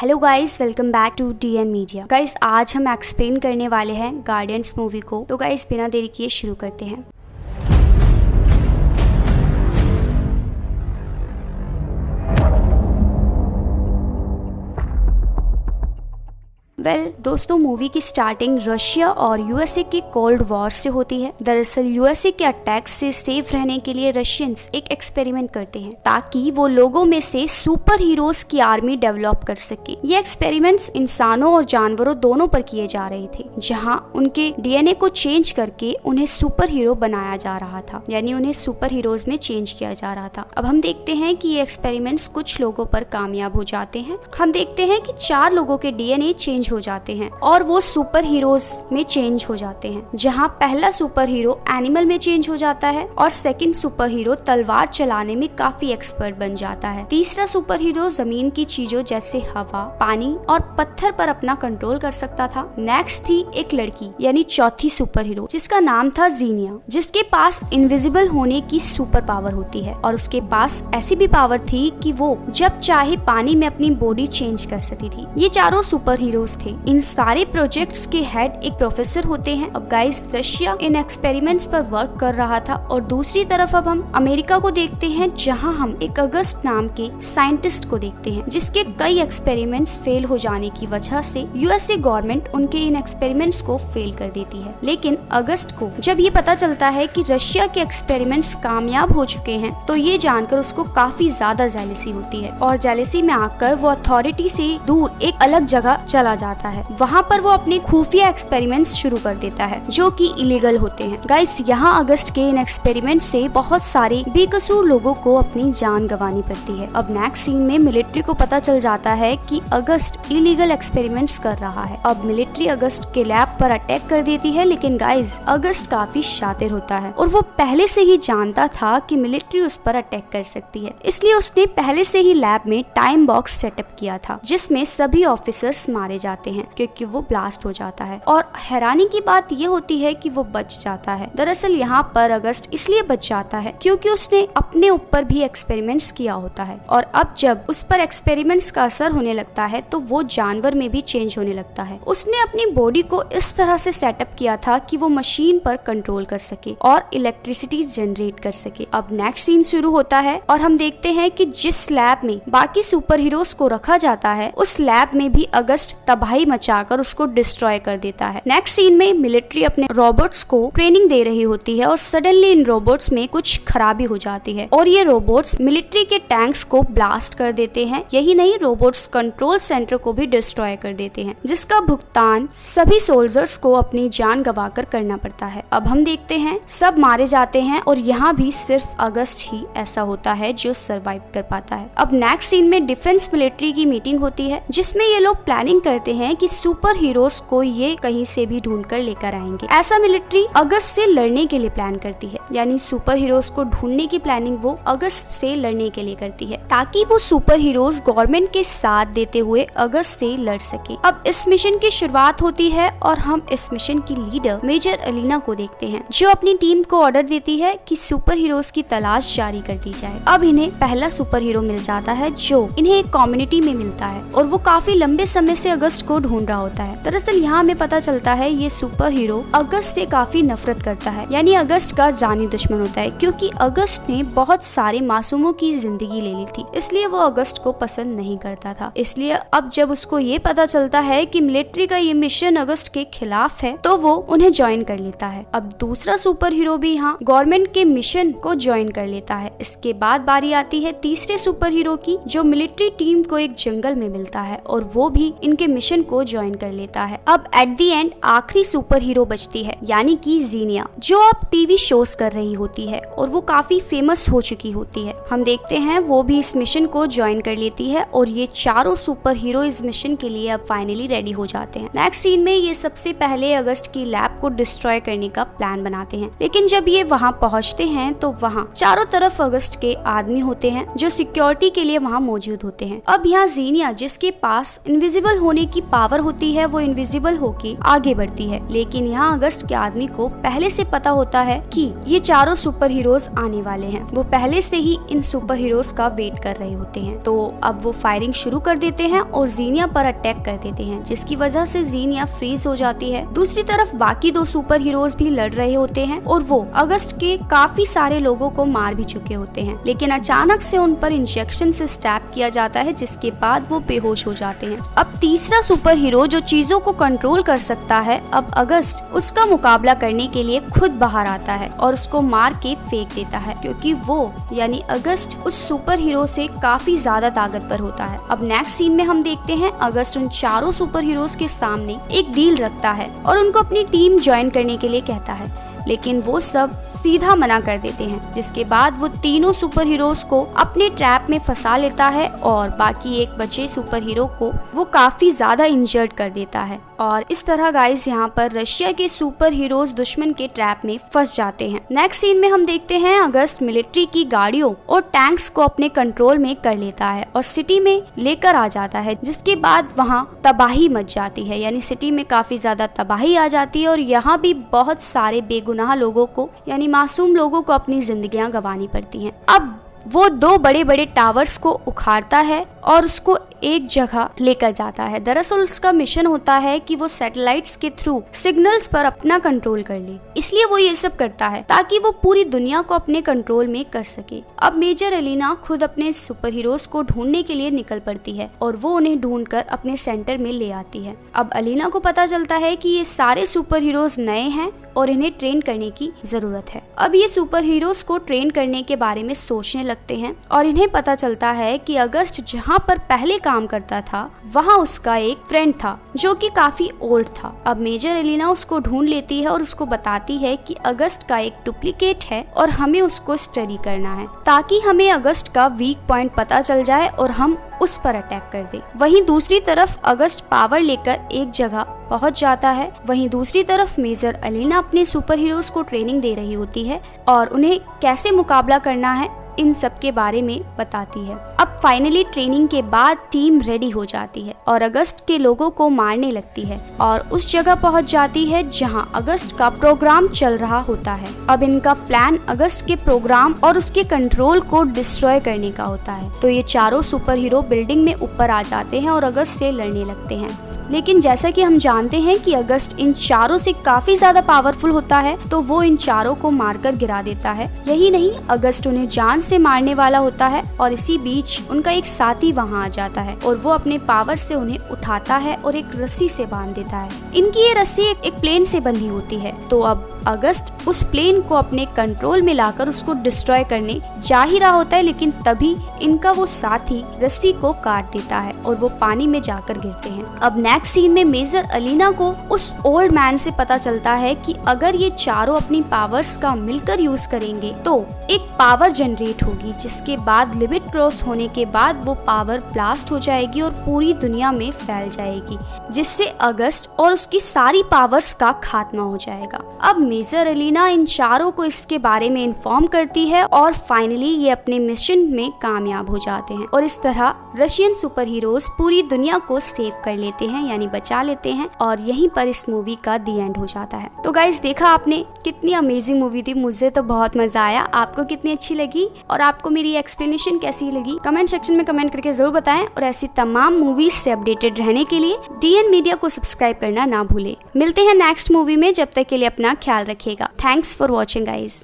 Hello guys, welcome back to DN media. Guys आज हम explain करने वाले हैं गार्डियंस मूवी को। तो गाइस बिना देरी किए शुरू करते हैं। दोस्तों मूवी की स्टार्टिंग रशिया और USA के कोल्ड वॉर से होती है। दरअसल USA के अटैक से सेफ रहने के लिए रशियंस एक एक्सपेरिमेंट करते हैं ताकि वो लोगों में से सुपर हीरोज की आर्मी डेवलप कर सके। ये एक्सपेरिमेंट्स इंसानों और जानवरों दोनों पर किए जा रहे थे, जहां उनके DNA को चेंज करके उन्हें सुपर हीरो बनाया जा रहा था, यानी उन्हें सुपर हीरोज में चेंज किया जा रहा था। अब हम देखते हैं कि ये एक्सपेरिमेंट्स कुछ लोगों पर कामयाब हो जाते हैं। हम देखते हैं कि 4 लोगों के DNA चेंज हो जाते हैं और वो सुपर हीरोज में चेंज हो जाते हैं, जहां पहला सुपर हीरो एनिमल में चेंज हो जाता है और सेकंड सुपर हीरो तलवार चलाने में काफी एक्सपर्ट बन जाता है। तीसरा सुपर हीरो जमीन की चीजों जैसे हवा, पानी और पत्थर पर अपना कंट्रोल कर सकता था। नेक्स्ट थी एक लड़की, यानी चौथी सुपर हीरो, जिसका नाम था जीनिया, जिसके पास इनविजिबल होने की सुपर पावर होती है और उसके पास ऐसी भी पावर थी कि वो जब चाहे पानी में अपनी बॉडी चेंज कर सकती थी। ये चारों सुपर हीरोज थे। इन सारे प्रोजेक्ट्स के हेड एक प्रोफेसर होते हैं। अब गाइस रशिया इन एक्सपेरिमेंट्स पर वर्क कर रहा था और दूसरी तरफ अब हम अमेरिका को देखते हैं, जहां हम एक अगस्त नाम के साइंटिस्ट को देखते हैं, जिसके कई एक्सपेरिमेंट्स फेल हो जाने की वजह से USA गवर्नमेंट उनके इन एक्सपेरिमेंट्स को फेल कर देती है। लेकिन अगस्त को जब ये पता चलता है कि रशिया के एक्सपेरिमेंट्स कामयाब हो चुके हैं, तो ये जानकर उसको काफी ज्यादा जेलसी होती है और जेलसी में आकर वो अथॉरिटी से दूर एक अलग जगह चला जाता है। वहाँ पर वो अपने खुफिया एक्सपेरिमेंट्स शुरू कर देता है, जो कि इलीगल होते हैं। गाइस यहाँ अगस्त के इन एक्सपेरिमेंट से बहुत सारे बेकसूर लोगों को अपनी जान गंवानी पड़ती है। अब नेक्स्ट सीन में मिलिट्री को पता चल जाता है कि अगस्त इलीगल एक्सपेरिमेंट्स कर रहा है। अब मिलिट्री अगस्त के लैब पर अटैक कर देती है, लेकिन गाइस अगस्त काफी शातिर होता है और वो पहले से ही जानता था कि मिलिट्री उस पर अटैक कर सकती है, इसलिए उसने पहले से ही लैब में टाइम बॉक्स सेटअप किया था, जिसमें सभी ऑफिसर्स मारे जाते हैं क्योंकि वो ब्लास्ट हो जाता है। और हैरानी की बात ये होती है कि वो बच जाता है। दरअसल यहाँ पर अगस्त इसलिए बच जाता है क्योंकि उसने अपने ऊपर भी एक्सपेरिमेंट्स किया होता है और अब जब उस पर एक्सपेरिमेंट्स का असर होने लगता है तो वो जानवर में भी चेंज होने लगता है। उसने अपनी बॉडी को इस तरह से सेटअप किया था कि वो मशीन पर कंट्रोल कर सके और इलेक्ट्रिसिटी जनरेट कर सके। अब नेक्स्ट सीन शुरू होता है और हम देखते हैं कि जिस लैब में बाकी सुपर हीरोज को रखा जाता है, उस लैब में भी अगस्त तबाही मचाकर उसको डिस्ट्रॉय कर देता है। नेक्स्ट सीन में मिलिट्री अपने रोबोट्स को ट्रेनिंग दे रही होती है और सडनली इन रोबोट्स में कुछ खराबी हो जाती है और ये रोबोट्स मिलिट्री के टैंक्स को ब्लास्ट कर देते हैं। यही नहीं, रोबोट्स कंट्रोल सेंटर को भी डिस्ट्रॉय कर देते हैं, जिसका भुगतान सभी सोल्जर्स को अपनी जान गंवाकर करना पड़ता है। अब हम देखते हैं सब मारे जाते हैं और यहाँ भी सिर्फ अगस्त ही ऐसा होता है जो सर्वाइव कर पाता है। अब नेक्स्ट सीन में डिफेंस मिलिट्री की मीटिंग होती है, जिसमें ये लोग प्लानिंग करते हैं कि सुपर हीरोज को ये कहीं से भी ढूंढ कर लेकर आएंगे। ऐसा मिलिट्री अगस्त से लड़ने के लिए प्लान करती है, यानी सुपर हीरोज को ढूंढने की प्लानिंग वो अगस्त से लड़ने के लिए करती है, ताकि वो सुपर हीरोज गवर्नमेंट के साथ देते हुए अगस्त से लड़ सके। अब इस मिशन की शुरुआत होती है और हम इस मिशन की लीडर मेजर अलीना को देखते हैं, जो अपनी टीम को ऑर्डर देती है कि सुपर हीरोज की तलाश जारी कर दी जाए। अब इन्हें पहला सुपर हीरो मिल जाता है, जो इन्हें एक कम्युनिटी में मिलता है और वो काफी लंबे समय से अगस्त को ढूंढ रहा होता है। दरअसल यहाँ हमें पता चलता है ये सुपर हीरो अगस्त से काफी नफरत करता है, यानी अगस्त का जानी दुश्मन होता है, क्योंकि अगस्त ने बहुत सारे मासूमों की जिंदगी ले ली थी, इसलिए वो अगस्त को पसंद नहीं करता था। इसलिए अब जब उसको ये पता चलता है कि मिलिट्री का ये मिशन अगस्त के खिलाफ है, तो वो उन्हें ज्वाइन कर लेता है। अब दूसरा सुपर हीरो भी यहाँ गवर्नमेंट के मिशन को ज्वाइन कर लेता है। इसके बाद बारी आती है तीसरे सुपर हीरो की, जो मिलिट्री टीम को एक जंगल में मिलता है और वो भी इनके मिशन को ज्वाइन कर लेता है। अब एट द एंड आखिरी सुपर हीरो बचती है, यानी कि जीनिया, जो अब टीवी शोज कर रही होती है और वो काफी फेमस हो चुकी होती है। हम देखते हैं वो भी इस मिशन को ज्वाइन कर लेती है और ये चारों सुपर हीरो इस मिशन के लिए अब फाइनली रेडी हो जाते हैं। नेक्स्ट सीन में ये सबसे पहले अगस्त की लैब को डिस्ट्रॉय करने का प्लान बनाते हैं, लेकिन जब ये वहाँ पहुँचते हैं तो वहाँ चारों तरफ अगस्त के आदमी होते हैं, जो सिक्योरिटी के लिए वहाँ मौजूद होते हैं। अब यहाँ जीनिया, जिसके पास इनविजिबल होने की पावर होती है वो इनविजिबल होके आगे बढ़ती है। लेकिन यहाँ अगस्त के आदमी को पहले से पता होता है कि ये चारों सुपर हीरोज आने वाले हैं। वो पहले से ही इन सुपर हीरोज का वेट कर रहे होते हैं। तो अब वो फायरिंग शुरू कर देते हैं और जीनिया पर अटैक कर देते हैं, जिसकी वजह से जीनिया फ्रीज हो जाती है। दूसरी तरफ बाकी दो सुपर हीरोज भी लड़ रहे होते हैं और वो अगस्त के काफी सारे लोगों को मार भी चुके होते हैं। लेकिन अचानक से उन पर इंजेक्शन से स्टैब किया जाता है, जिसके बाद वो बेहोश हो जाते हैं। अब तीसरा सुपर हीरो जो चीजों को कंट्रोल कर सकता है, अब अगस्त उसका मुकाबला करने के लिए खुद बाहर आता है और उसको मार के फेंक देता है, क्योंकि वो यानी अगस्त उस सुपर हीरो से काफी ज्यादा ताकतवर होता है। अब नेक्स्ट सीन में हम देखते हैं अगस्त उन चारों सुपर हीरोज के सामने एक डील रखता है और उनको अपनी टीम ज्वाइन करने के लिए कहता है, लेकिन वो सब सीधा मना कर देते हैं। जिसके बाद वो तीनों सुपर हीरोज को अपने ट्रैप में फंसा लेता है और बाकी एक बचे सुपर हीरो को वो काफी ज्यादा इंजर्ड कर देता है। और इस तरह गाइस यहाँ पर रशिया के सुपर हीरोज दुश्मन के ट्रैप में फंस जाते हैं। नेक्स्ट सीन में हम देखते हैं अगस्त मिलिट्री की गाड़ियों और टैंक्स को अपने कंट्रोल में कर लेता है और सिटी में लेकर आ जाता है, जिसके बाद वहाँ तबाही मच जाती है, यानी सिटी में काफी ज्यादा तबाही आ जाती है और यहाँ भी बहुत सारे बेगुनाह लोगों को यानी मासूम लोगों को अपनी जिंदगियां गंवानी पड़ती हैं। अब वो दो बड़े बड़े टावर्स को उखाड़ता है और उसको एक जगह लेकर जाता है। दरअसल उसका मिशन होता है कि वो सैटेलाइट्स के थ्रू सिग्नल्स पर अपना कंट्रोल कर ले, इसलिए वो ये सब करता है ताकि वो पूरी दुनिया को अपने कंट्रोल में कर सके। अब मेजर एलिना खुद अपने सुपर हीरोज को ढूंढने के लिए निकल पड़ती है और वो उन्हें ढूंढकर अपने सेंटर में ले आती है। अब एलिना को पता चलता है कि ये सारे सुपर हीरोज नए हैं और इन्हें ट्रेन करने की जरूरत है। अब ये सुपर हीरोज को ट्रेन करने के बारे में सोचने लगते हैं और इन्हें पता चलता है कि अगस्त जहाँ पर पहले काम करता था वहाँ उसका एक फ्रेंड था जो कि काफी ओल्ड था। अब मेजर एलिना उसको ढूंढ लेती है और उसको बताती है कि अगस्त का एक डुप्लीकेट है और हमें उसको स्टडी करना है ताकि हमें अगस्त का वीक पॉइंट पता चल जाए और हम उस पर अटैक कर दे। वहीं दूसरी तरफ अगस्त पावर लेकर एक जगह पहुंच जाता है। वहीं दूसरी तरफ मेजर एलिना अपने सुपर हीरोज को ट्रेनिंग दे रही होती है और उन्हें कैसे मुकाबला करना है इन सब के बारे में बताती है। अब फाइनली ट्रेनिंग के बाद टीम रेडी हो जाती है और अगस्त के लोगों को मारने लगती है और उस जगह पहुंच जाती है जहां अगस्त का प्रोग्राम चल रहा होता है। अब इनका प्लान अगस्त के प्रोग्राम और उसके कंट्रोल को डिस्ट्रॉय करने का होता है। तो ये चारों सुपर हीरो बिल्डिंग में ऊपर आ जाते हैं और अगस्त से लड़ने लगते हैं। लेकिन जैसा कि हम जानते हैं कि अगस्त इन चारों से काफी ज्यादा पावरफुल होता है, तो वो इन चारों को मारकर गिरा देता है। यही नहीं, अगस्त उन्हें जान से मारने वाला होता है और इसी बीच उनका एक साथी वहां आ जाता है और वो अपने पावर से उन्हें उठाता है और एक रस्सी से बांध देता है। इनकी ये रस्सी एक प्लेन से बंधी होती है। तो अब अगस्त उस प्लेन को अपने कंट्रोल में लाकर उसको डिस्ट्रॉय करने जा ही रहा होता है, लेकिन तभी इनका वो साथी रस्सी को काट देता है और वो पानी में जाकर गिरते हैं। अब नेक्स्ट सीन में मेजर एलिना को उस ओल्ड मैन से पता चलता है कि अगर ये चारों अपनी पावर्स का मिलकर यूज करेंगे तो एक पावर जनरेट होगी, जिसके बाद लिमिट क्रॉस होने के बाद वो पावर ब्लास्ट हो जाएगी और पूरी दुनिया में फैल जाएगी, जिससे अगस्त और उसकी सारी पावर्स का खात्मा हो जाएगा। अब मेजर एलिना इन चारों को इसके बारे में इन्फॉर्म करती है और फाइनली ये अपने मिशन में कामयाब हो जाते हैं और इस तरह रशियन सुपर हीरोज पूरी दुनिया को सेव कर लेते हैं, यानी बचा लेते हैं। और यहीं पर इस मूवी का दी एंड हो जाता है। तो गाइस, देखा आपने कितनी अमेजिंग मूवी थी। मुझे तो बहुत मजा आया। आपको कितनी अच्छी लगी और आपको मेरी एक्सप्लेनेशन कैसी लगी कमेंट सेक्शन में कमेंट करके जरूर बताएं। और ऐसी तमाम मूवीज से अपडेटेड रहने के लिए DN मीडिया को सब्सक्राइब करना ना भूले। मिलते हैं नेक्स्ट मूवी में, जब तक के लिए अपना ख्याल रखिएगा। Thanks for watching guys.